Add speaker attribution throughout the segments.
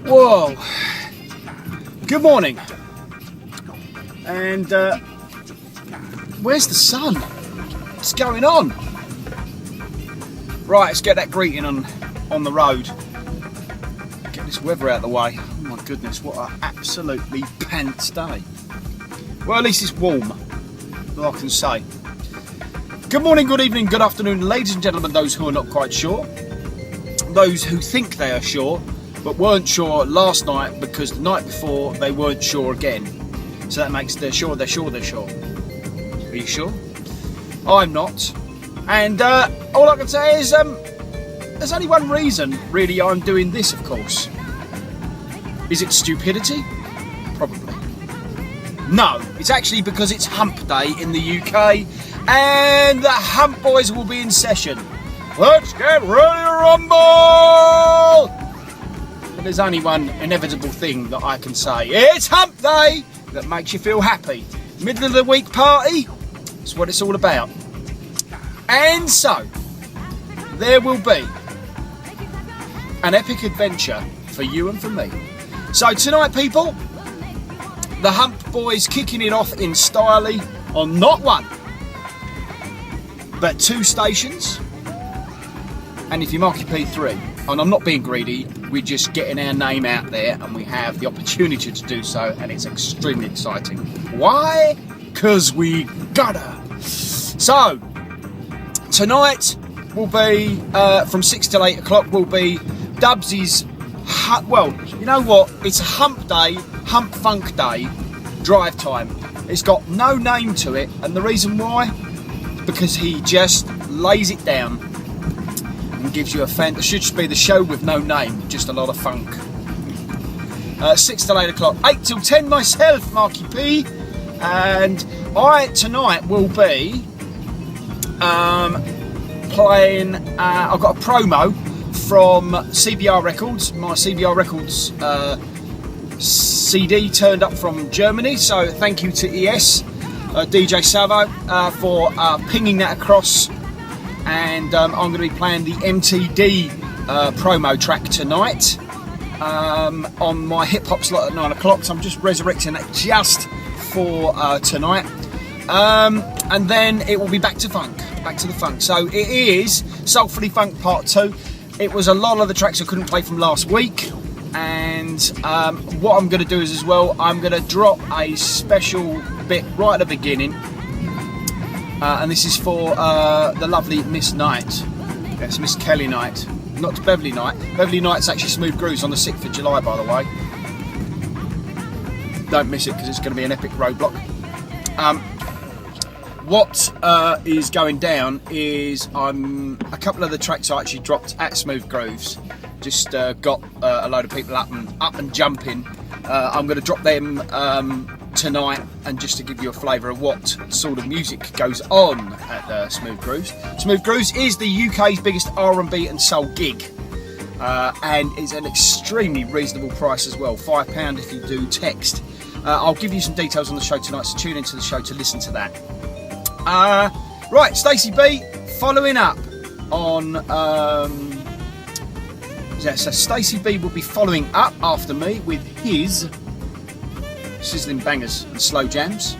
Speaker 1: Whoa, good morning, and where's the sun? What's going on? Right, let's get that greeting on the road. Get this weather out of the way. Oh my goodness, what an absolutely pants day. Well, at least it's warm, all I can say. Good morning, good evening, good afternoon, ladies and gentlemen, those who are not quite sure, those who think they are sure, but weren't sure last night because the night before they weren't sure again. So that makes they're sure. Are you sure? I'm not. And all I can say is there's only one reason really I'm doing this, of course. Is it stupidity? Probably. No, it's actually because it's hump day in the UK and the hump boys will be in session. Let's get ready to rumble! But there's only one inevitable thing that I can say. It's hump day that makes you feel happy. Middle of the week party, that's what it's all about. And so, there will be an epic adventure for you and for me. So tonight, people, the Hump Boys kicking it off in Styley on not one, but 2 stations. And if you mark your P3, and I'm not being greedy, we're just getting our name out there and we have the opportunity to do so, and it's extremely exciting. Why? Because we gotta. So, tonight will be, from 6 till 8 o'clock, will be Dubsy's, well, you know what, it's a hump day, hump funk day, drive time. It's got no name to it, and the reason why? Because he just lays it down and gives you a fan. It should just be the show with no name, just a lot of funk. 6 till 8 o'clock, 8 till 10 myself, Marky P, and I tonight will be playing, I've got a promo from CBR Records. My CBR Records CD turned up from Germany, so thank you to ES, DJ Savo, for pinging that across, and I'm going to be playing the MTD promo track tonight on my hip hop slot at 9 o'clock, so I'm just resurrecting that just for tonight. And then it will be back to the funk. So it is Soulfully Funk Part 2. It was a lot of the tracks I couldn't play from last week, and what I'm going to do is as well, I'm going to drop a special bit right at the beginning, and this is for the lovely Miss Knight. Yes, Miss Kelly Knight, not Beverly Knight. Beverly Knight's actually Smooth Grooves on the 6th of July, by the way. Don't miss it because it's going to be an epic roadblock. What is going down is a couple of the tracks I actually dropped at Smooth Grooves. Just got a load of people up and jumping. I'm going to drop them tonight, and just to give you a flavour of what sort of music goes on at Smooth Grooves. Smooth Grooves is the UK's biggest R&B and soul gig, and it's an extremely reasonable price as well. £5 if you do text. I'll give you some details on the show tonight, so tune into the show to listen to that. Right, Stacey B following up on so Stacey B will be following up after me with his sizzling bangers and slow jams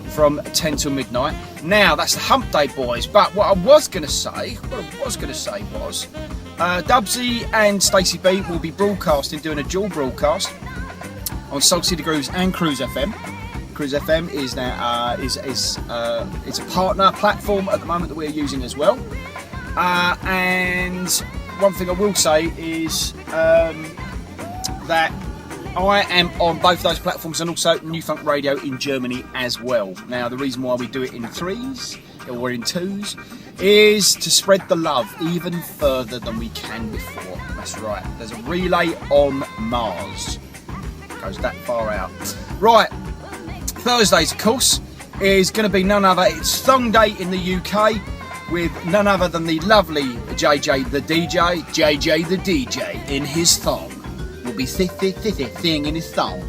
Speaker 1: from 10 till midnight. Now that's the Hump Day boys, but what I was going to say was Dubsy and Stacey B will be doing a dual broadcast on Soul City Grooves and Cruise FM. Cruise FM is now it's a partner platform at the moment that we're using as well. And one thing I will say is that I am on both those platforms, and also New Funk Radio in Germany as well. Now, the reason why we do it in 3s or in 2s is to spread the love even further than we can before. That's right. There's a relay on Mars. It goes that far out. Right. Thursdays, of course, is going to be none other. It's Thong Day in the UK. with none other than the lovely JJ the DJ. JJ the DJ in his thong. Will be thing in his thong.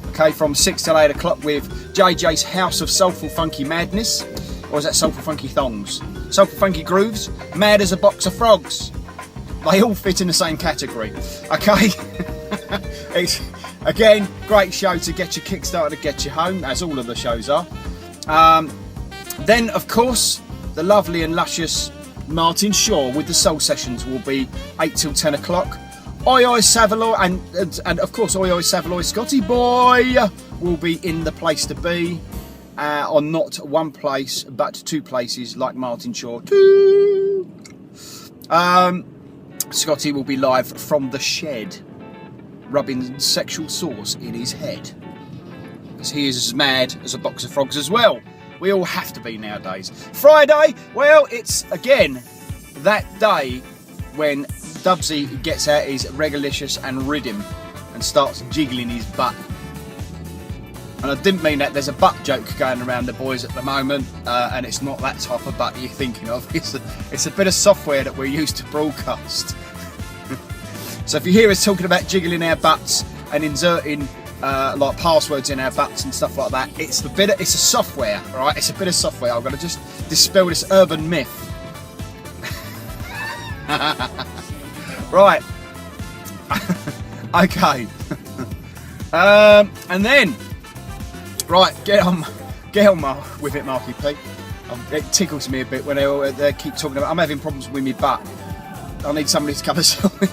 Speaker 1: Okay, from 6 till 8 o'clock with JJ's House of Soulful Funky Madness. Or is that Soulful Funky Thongs? Soulful Funky Grooves, mad as a box of frogs. They all fit in the same category. Okay? It's, again, great show to get you kick-started and get you home, as all of the shows are. Then, of course, the lovely and luscious Martin Shaw with the Soul Sessions will be 8 till 10 o'clock. Oi Oi Savaloy and of course Oi Oi Savaloy Scotty Boy will be in the place to be. On not one place but two places like Martin Shaw. Scotty will be live from the shed, rubbing sexual sauce in his head. Because he is as mad as a box of frogs as well. We all have to be nowadays. Friday, well, it's again that day when Dubsy gets out his Regalicious and Rhythm and starts jiggling his butt. And I didn't mean that. There's a butt joke going around the boys at the moment, and it's not that type of butt you're thinking of. It's a bit of software that we're used to broadcast. So if you hear us talking about jiggling our butts and inserting like passwords in our butts and stuff like that, it's a software, right? It's a bit of software. I've got to just dispel this urban myth. Right. Okay. And then, right, get on with it, Marky P. It tickles me a bit when they keep talking about. I'm having problems with my butt. I need somebody to come and solve it.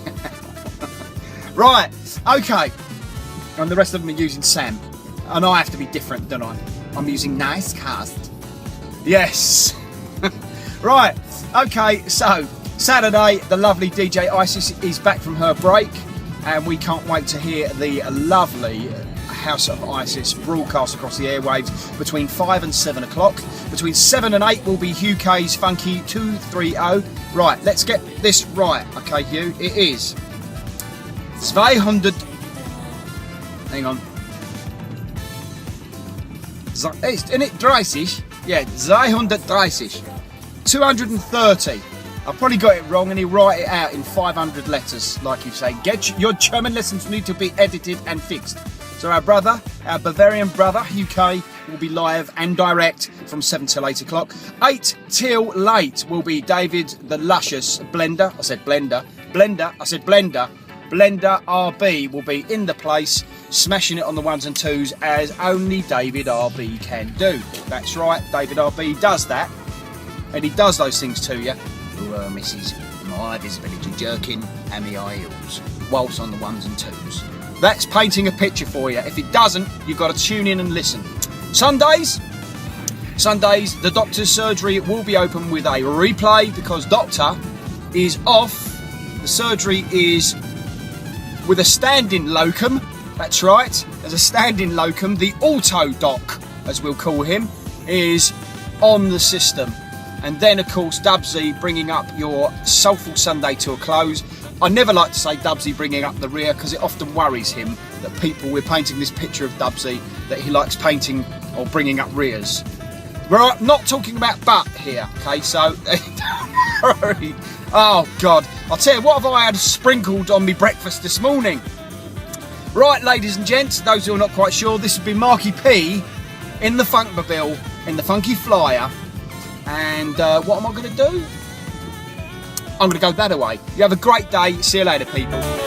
Speaker 1: Right. Okay. And the rest of them are using Sam, and I have to be different, don't I? I'm using Nicecast. Yes. Right. Okay. So. Saturday, the lovely DJ Isis is back from her break, and we can't wait to hear the lovely House of Isis broadcast across the airwaves between 5 and 7 o'clock. Between 7 and 8 will be Hugh K's Funky 230. Right, let's get this right, okay, Hugh? It is 200. Hang on. Isn't it 30? Yeah, 230. 230. I probably got it wrong, and he write it out in 500 letters, like you say. Your German lessons need to be edited and fixed. So our Bavarian brother, UK, will be live and direct from 7 till 8 o'clock. 8 till late will be David the Luscious Blender. I said Blender. Blender RB will be in the place, smashing it on the ones and twos as only David RB can do. That's right, David RB does that, and he does those things to you. Misses my visibility jerking and the eye heels whilst on the ones and twos. That's painting a picture for you. If it doesn't, you've got to tune in and listen. Sundays, the doctor's surgery will be open with a replay because Doctor is off. The surgery is with a standing locum. That's right, there's a standing locum. The auto doc, as we'll call him, is on the system. And then, of course, Dubsy bringing up your Soulful Sunday to a close. I never like to say Dubsy bringing up the rear because it often worries him that we're painting this picture of Dubsy that he likes painting or bringing up rears. We're not talking about butt here, okay? So, don't worry. Oh, God. I'll tell you, what have I had sprinkled on me breakfast this morning? Right, ladies and gents, those who are not quite sure, this has been Marky P in the Funkmobile, in the Funky Flyer. And what am I going to do? I'm going to go that away. You have a great day. See you later, people.